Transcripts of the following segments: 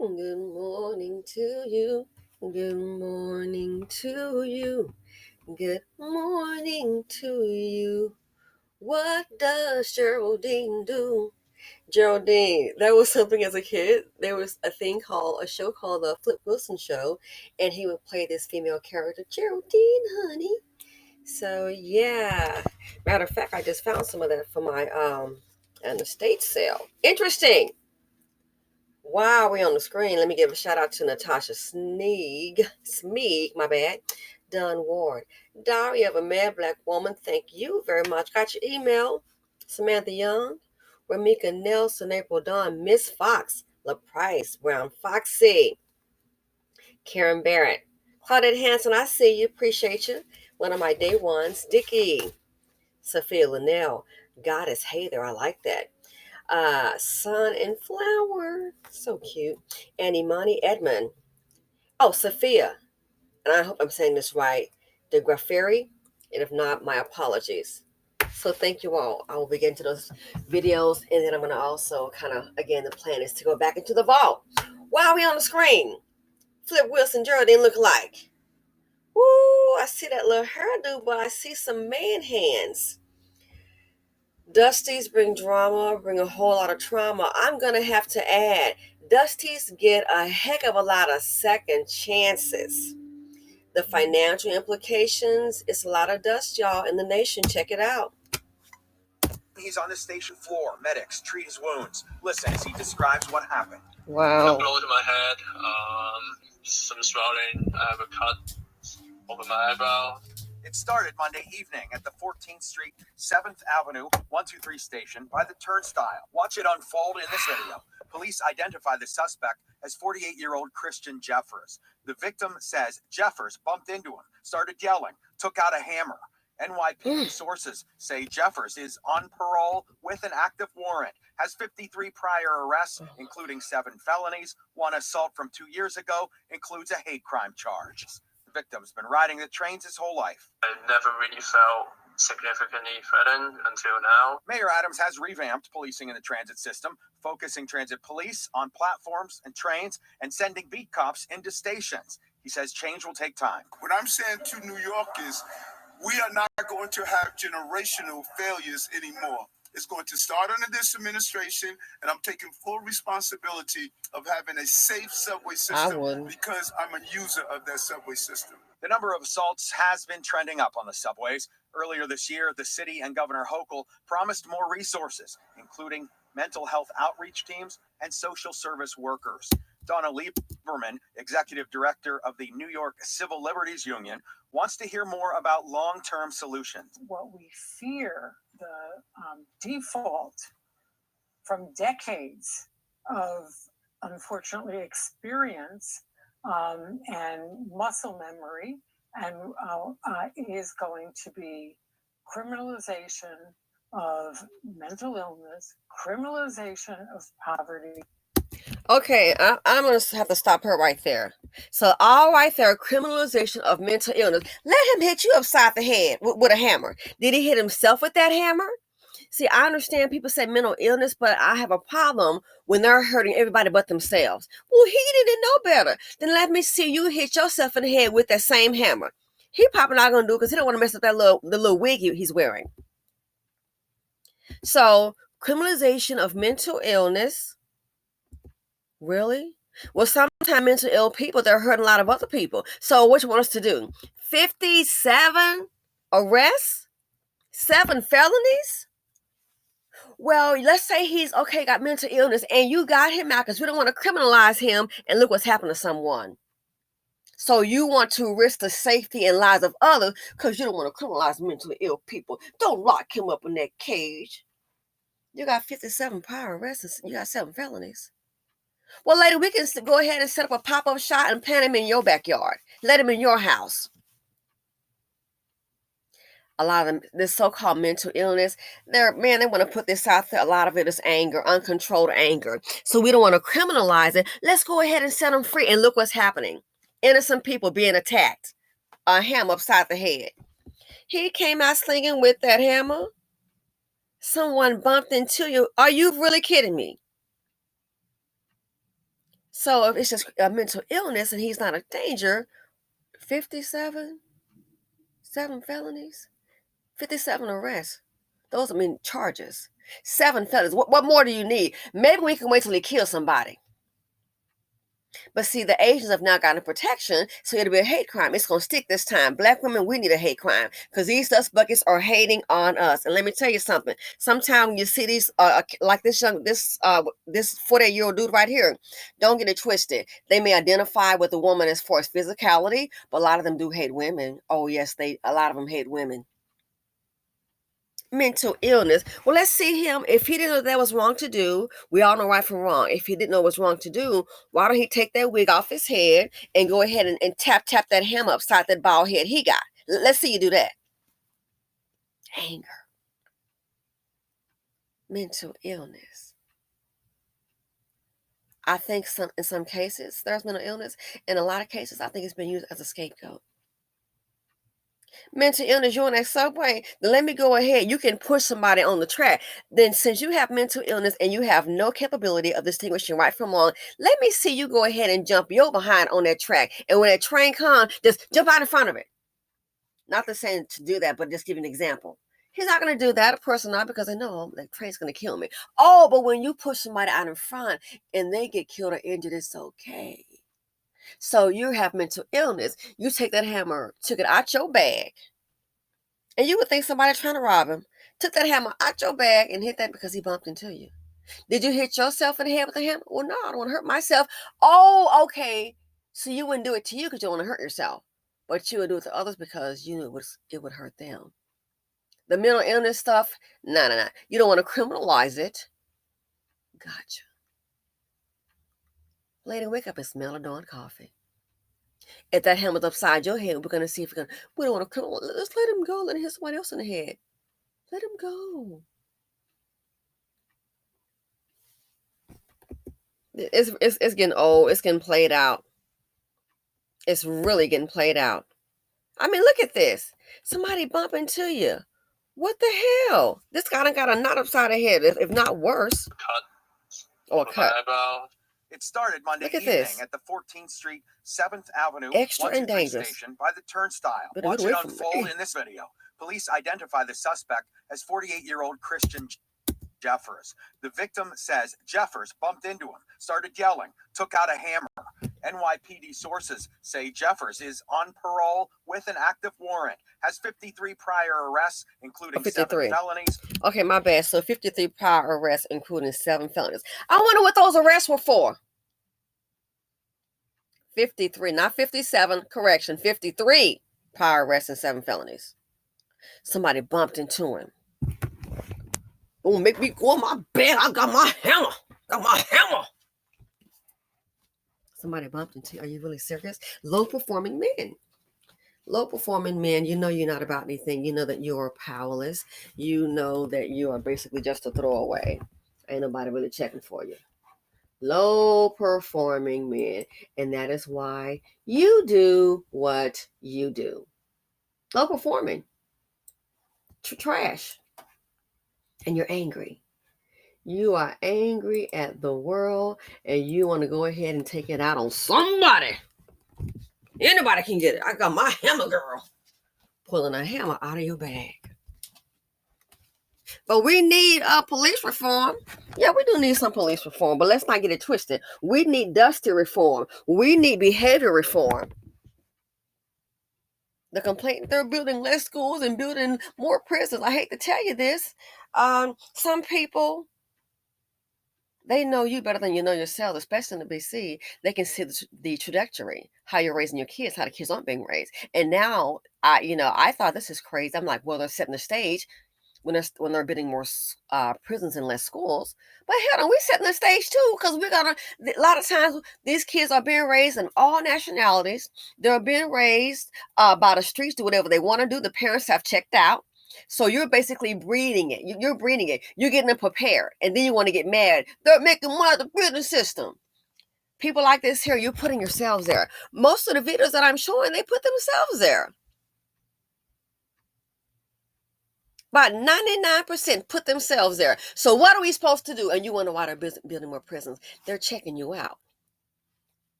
Good morning to you. Good morning to you. Good morning to you. What does Geraldine do? Geraldine, that was something as a kid. There was a show called The Flip Wilson Show, and he would play this female character, Geraldine, honey. So, yeah. Matter of fact, I just found some of that for my an estate sale. Interesting. While we're on the screen, let me give a shout out to Natasha Smeeg, my bad, Dunn Ward. Diary of a Mad Black Woman, thank you very much. Got your email. Samantha Young, Ramika Nelson, April Dawn, Miss Fox, LaPrice, Brown Foxy, Karen Barrett, Claudette Hanson, I see you, appreciate you. One of my day ones, Dickie, Sophia Linnell, Goddess Hather, I like that. Sun and Flower. So cute. And Imani Edmond. Oh, Sophia. And I hope I'm saying this right. De Grafferi. And if not, my apologies. So thank you all. I will be getting to those videos. And then I'm going to also again, the plan is to go back into the vault. While we on the screen, Flip Wilson Geraldine look like. Woo, I see that little hairdo, but I see some man hands. Dusties bring drama, bring a whole lot of trauma. I'm going to have to add, Dusties get a heck of a lot of second chances. The financial implications, it's a lot of dust, y'all, in the nation. Check it out. He's on the station floor. Medics treat his wounds. Listen as he describes what happened. Wow. A blow to my head, some swelling. I have a cut over my eyebrow. It started Monday evening at the 14th Street, 7th Avenue, 123 station by the turnstile. Watch it unfold in this video. Police identify the suspect as 48-year-old Christian Jeffers. The victim says Jeffers bumped into him, started yelling, took out a hammer. NYPD sources say Jeffers is on parole with an active warrant, has 53 prior arrests, including 7 felonies. One assault from 2 years ago includes a hate crime charge. The victim's been riding the trains his whole life. I never really felt significantly threatened until now. Mayor Adams has revamped policing in the transit system, focusing transit police on platforms and trains and sending beat cops into stations. He says change will take time. What I'm saying to New York is we are not going to have generational failures anymore. It's going to start under this administration, and I'm taking full responsibility of having a safe subway system because I'm a user of that subway system. The number of assaults has been trending up on the subways. Earlier this year, the city and Governor Hochul promised more resources, including mental health outreach teams and social service workers. Donna Lieberman, executive director of the New York Civil Liberties Union, wants to hear more about long-term solutions. What we fear, the default from decades of, unfortunately, experience and muscle memory, and is going to be criminalization of mental illness, criminalization of poverty. Okay, I'm going to have to stop her right there. So, all right there, criminalization of mental illness. Let him hit you upside the head with a hammer. Did he hit himself with that hammer? See, I understand people say mental illness, but I have a problem when they're hurting everybody but themselves. Well, he didn't know better. Then let me see you hit yourself in the head with that same hammer. He probably not going to do it because he don't want to mess up the little wig he's wearing. So, criminalization of mental illness. Really? Well, sometimes mental ill people, they're hurting a lot of other people. So what you want us to do? 57 arrests? 7 felonies? Well, let's say he's got mental illness and you got him out because we don't want to criminalize him, and look what's happened to someone. So you want to risk the safety and lives of others because you don't want to criminalize mentally ill people. Don't lock him up in that cage. You got 57 prior arrests and you got 7 felonies. Well, later we can go ahead and set up a pop-up shop and plant him in your backyard. Let him in your house. A lot of this so-called mental illness, they want to put this out there. A lot of it is anger, uncontrolled anger. So we don't want to criminalize it. Let's go ahead and set them free. And look what's happening. Innocent people being attacked. A hammer upside the head. He came out slinging with that hammer. Someone bumped into you. Are you really kidding me? So if it's just a mental illness and he's not a danger, 57, 7 felonies, 57 arrests. Those charges. 7 felonies. What more do you need? Maybe we can wait till he kills somebody. But see, the Asians have now gotten protection, so it'll be a hate crime. It's going to stick this time. Black women, we need a hate crime because these dust buckets are hating on us. And let me tell you something. Sometimes when you see these, like this 48-year-old dude right here, don't get it twisted. They may identify with the woman as far as physicality, but a lot of them do hate women. Oh, yes, a lot of them hate women. Mental illness. Well, let's see him. If he didn't know that was wrong to do, we all know right from wrong. If he didn't know it was wrong to do, why don't he take that wig off his head and go ahead and tap that hammer upside that bald head he got? Let's see you do that. Anger. Mental illness. I think in some cases there's mental illness. In a lot of cases, I think it's been used as a scapegoat. Mental illness, you're on that subway, then let me go ahead. You can push somebody on the track. Then since you have mental illness and you have no capability of distinguishing right from wrong, let me see you go ahead and jump your behind on that track. And when that train comes, just jump out in front of it. Not the saying to do that, but just give an example. He's not going to do that, a person not because they know that train's going to kill me. Oh, but when you push somebody out in front and they get killed or injured, it's okay. So you have mental illness. You take that hammer, took it out your bag, and you would think somebody trying to rob him. Took that hammer out your bag and hit that because he bumped into you. Did you hit yourself in the head with the hammer? Well, no, I don't want to hurt myself. Oh, okay. So you wouldn't do it to you because you don't want to hurt yourself. But you would do it to others because you knew it would hurt them. The mental illness stuff, no. You don't want to criminalize it. Gotcha. Lady, wake up and smell a dawn coffee. If that hammer's upside your head, we're going to see if we don't want to criminalize. Let's let him go. Let him hit somebody else in the head. Let him go. It's getting old. It's getting played out. It's really getting played out. I mean, look at this. Somebody bump into you. What the hell? This guy done got a knot upside the head, if not worse. Or a cut. It started Monday evening at the 14th Street, 7th Avenue, Extra and dangerous. Station by the turnstile. Watch it unfold in this video. Police identify the suspect as 48-year-old Christian Jeffers. The victim says Jeffers bumped into him, started yelling, took out a hammer. NYPD sources say Jeffers is on parole with an active warrant, has 53 prior arrests, including 7 felonies. Okay, my bad. So 53 prior arrests, including 7 felonies. I wonder what those arrests were for. 53, not 57. Correction, 53 prior arrests and 7 felonies. Somebody bumped into him. Oh, make me go on my bed. I got my hammer. Somebody bumped into you. Are you really serious? Low-performing men. Low-performing men, you know you're not about anything. You know that you are powerless. You know that you are basically just a throwaway. Ain't nobody really checking for you. Low-performing men. And that is why you do what you do. Low-performing. Trash. And you're angry. You are angry at the world and you want to go ahead and take it out on somebody. Anybody can get it. I got my hammer, girl. Pulling a hammer out of your bag. But we need police reform. Yeah, we do need some police reform, but let's not get it twisted. We need dusty reform. We need behavior reform. The complaint, they're building less schools and building more prisons. I hate to tell you this. Some people, they know you better than you know yourself, especially in the BC. They can see the trajectory, how you're raising your kids, how the kids aren't being raised. And now, I thought this is crazy. I'm like, well, they're setting the stage when they're building more prisons and less schools. But hell, we setting the stage too, because a lot of times these kids are being raised in all nationalities. They're being raised by the streets, do whatever they want to do. The parents have checked out. So you're basically breeding it. You're breeding it. You're getting them prepared. And then you want to get mad. They're making money of the prison system. People like this here, you're putting yourselves there. Most of the videos that I'm showing, they put themselves there. About 99% put themselves there. So what are we supposed to do? And you wonder why they're building more prisons. They're checking you out.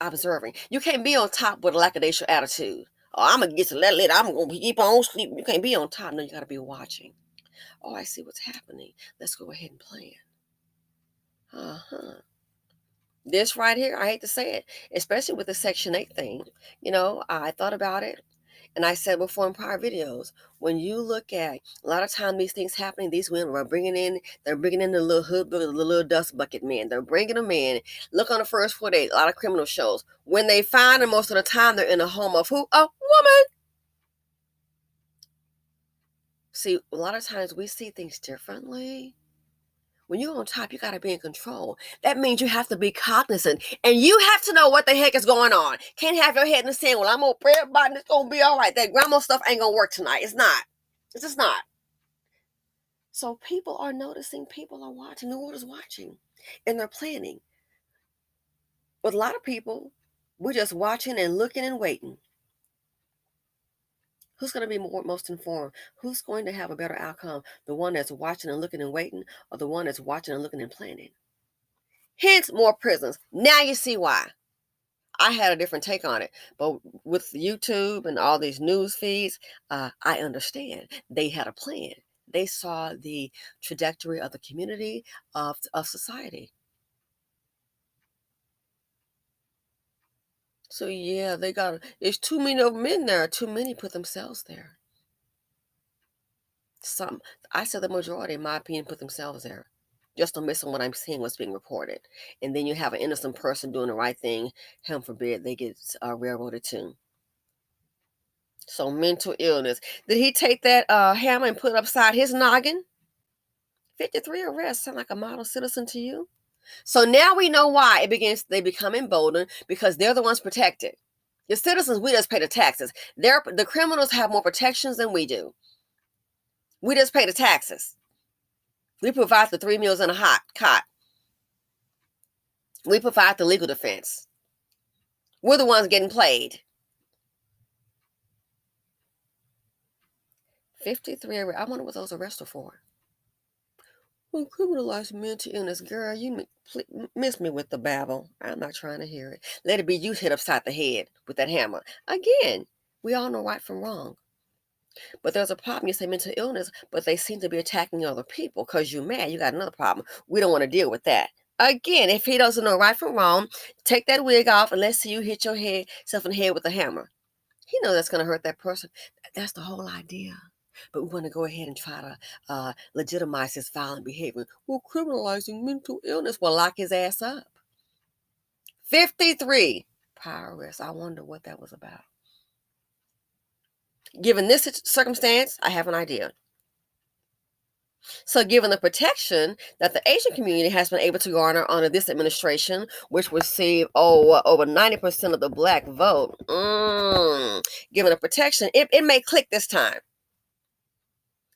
observing. You can't be on top with a lackadaisical attitude. Oh, I'm going to get to let it. I'm going to keep on sleeping. You can't be on top. No, you got to be watching. Oh, I see what's happening. Let's go ahead and plan. This right here, I hate to say it, especially with the Section 8 thing. You know, I thought about it. And I said before in prior videos, when you look at a lot of time these things happening, these women are they're bringing in the little hood, the little dust bucket men. They're bringing them in. Look on the first 4 days, a lot of criminal shows. When they find them, most of the time they're in the home of who? A woman. See, a lot of times we see things differently. When you're on top, you got to be in control. That means you have to be cognizant. And you have to know what the heck is going on. Can't have your head in the sand. Well, I'm going to pray about it. It's going to be all right. That grandma stuff ain't going to work tonight. It's not. It's just not. So people are noticing. People are watching. The world is watching. And they're planning. With a lot of people, we're just watching and looking and waiting. Who's going to be most informed? Who's going to have a better outcome? The one that's watching and looking and waiting, or the one that's watching and looking and planning? Hence, more prisons. Now you see why. I had a different take on it. But with YouTube and all these news feeds, I understand. They had a plan. They saw the trajectory of the community, of society. So yeah, there's too many of them in there. Too many put themselves there. I said the majority, in my opinion, put themselves there. Just don't miss on what I'm seeing, what's being reported. And then you have an innocent person doing the right thing. Heaven forbid they get railroaded too. So mental illness. Did he take that hammer and put it upside his noggin? 53 arrests. Sound like a model citizen to you? So now we know why they become emboldened, because they're the ones protected. The citizens, we just pay the taxes. The criminals have more protections than we do. We just pay the taxes. We provide the 3 meals and a hot cot. We provide the legal defense. We're the ones getting played. 53. I wonder what those arrests are for. Well, criminalize mental illness. Girl, you miss me with the babble. I'm not trying to hear it. Let it be you hit upside the head with that hammer. Again, we all know right from wrong. But there's a problem. You say mental illness, but they seem to be attacking other people because you're mad. You got another problem. We don't want to deal with that. Again, if he doesn't know right from wrong, take that wig off and let's see you hit yourself in the head with a hammer. He knows that's going to hurt that person. That's the whole idea. But we want to go ahead and try to legitimize his violent behavior. Well, criminalizing mental illness will lock his ass up. 53 prior arrests. I wonder what that was about. Given this circumstance, I have an idea. So given the protection that the Asian community has been able to garner under this administration, which received over 90% of the black vote, given the protection, it may click this time.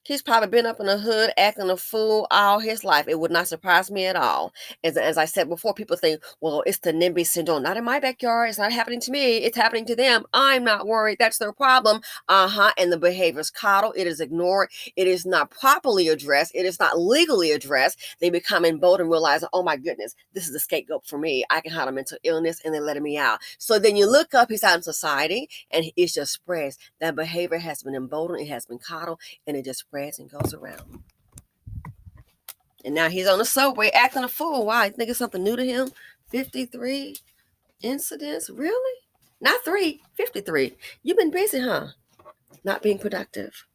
He's probably been up in the hood acting a fool all his life. It would not surprise me at all. As I said before, people think, well, it's the NIMBY syndrome. Not in my backyard. It's not happening to me. It's happening to them. I'm not worried. That's their problem. And the behavior is coddled. It is ignored. It is not properly addressed. It is not legally addressed. They become emboldened, realizing, oh my goodness, this is a scapegoat for me. I can handle mental illness, and they're letting me out. So then you look up, he's out in society, and it just spreads. That behavior has been emboldened. It has been coddled, and it just spreads and goes around. And now he's on the subway acting a fool. Why? You think it's something new to him? 53 incidents? Really? Not 3, 53. You've been busy, huh? Not being productive.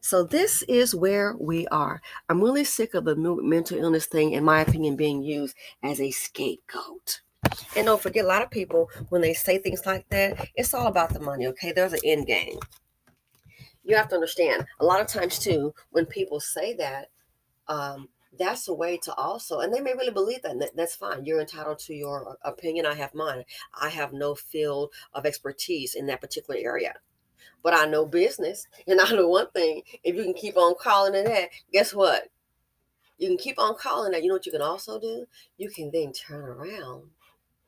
So this is where we are. I'm really sick of the mental illness thing, in my opinion, being used as a scapegoat. And don't forget, a lot of people, when they say things like that, it's all about the money, okay? There's an end game. You have to understand, a lot of times too, when people say that, that's a way to also, and they may really believe that, and that's fine. You're entitled to your opinion. I have mine. I have no field of expertise in that particular area, but I know business, and I know one thing. If you can keep on calling it that, guess what? You can keep on calling that. You know what you can also do? You can then turn around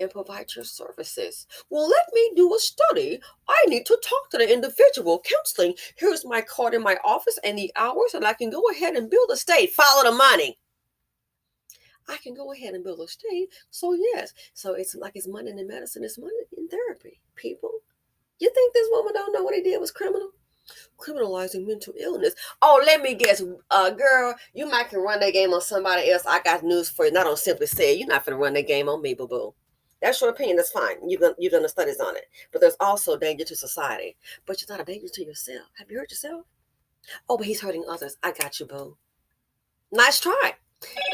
and provide your services. Well, let me do a study. I need to talk to the individual. Counseling. Here's my card in my office and the hours, and I can go ahead and build a state. Follow the money. I can go ahead and build a state. So yes, so it's like it's money in medicine, it's money in therapy. People, you think this woman don't know what he did was criminal? Criminalizing mental illness. Oh, let me guess, girl, you might can run that game on somebody else. I got news for you. Not on Simply Said. You're not gonna run that game on me, boo boo. That's your opinion. That's fine. You've done the studies on it. But there's also danger to society. But you're not a danger to yourself. Have you hurt yourself? Oh, but he's hurting others. I got you, boo. Nice try.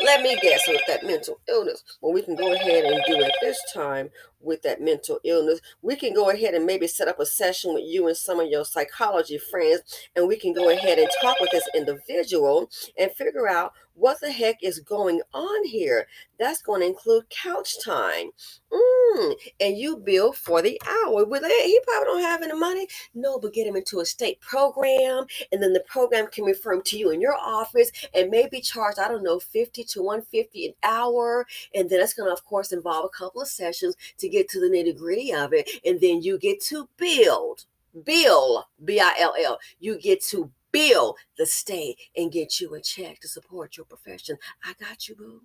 Let me guess with that mental illness. Well, we can go ahead and do it this time with that mental illness. We can go ahead and maybe set up a session with you and some of your psychology friends, and we can go ahead and talk with this individual and figure out what the heck is going on here. That's going to include couch time. And you bill for the hour. With it, he probably don't have any money. No, but get him into a state program, and then the program can refer him to you in your office and maybe charge, I don't know, $50 to $150 an hour. And then it's going to, of course, involve a couple of sessions to get to the nitty-gritty of it. And then you get to bill, B-I-L-L. You get to bill the state and get you a check to support your profession. I got you, boo.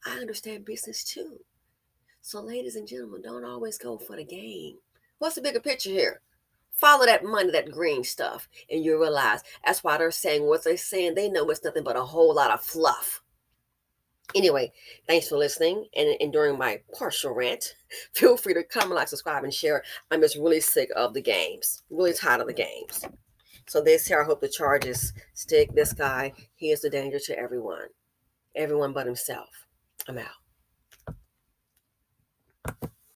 I understand business too. So, ladies and gentlemen, don't always go for the game. What's the bigger picture here? Follow that money, that green stuff, and you realize that's why they're saying what they're saying. They know it's nothing but a whole lot of fluff. Anyway, thanks for listening. And during my partial rant, feel free to comment, like, subscribe, and share. I'm just really sick of the games. Really tired of the games. So this here, I hope the charges stick. This guy, he is the danger to everyone. Everyone but himself. I'm out.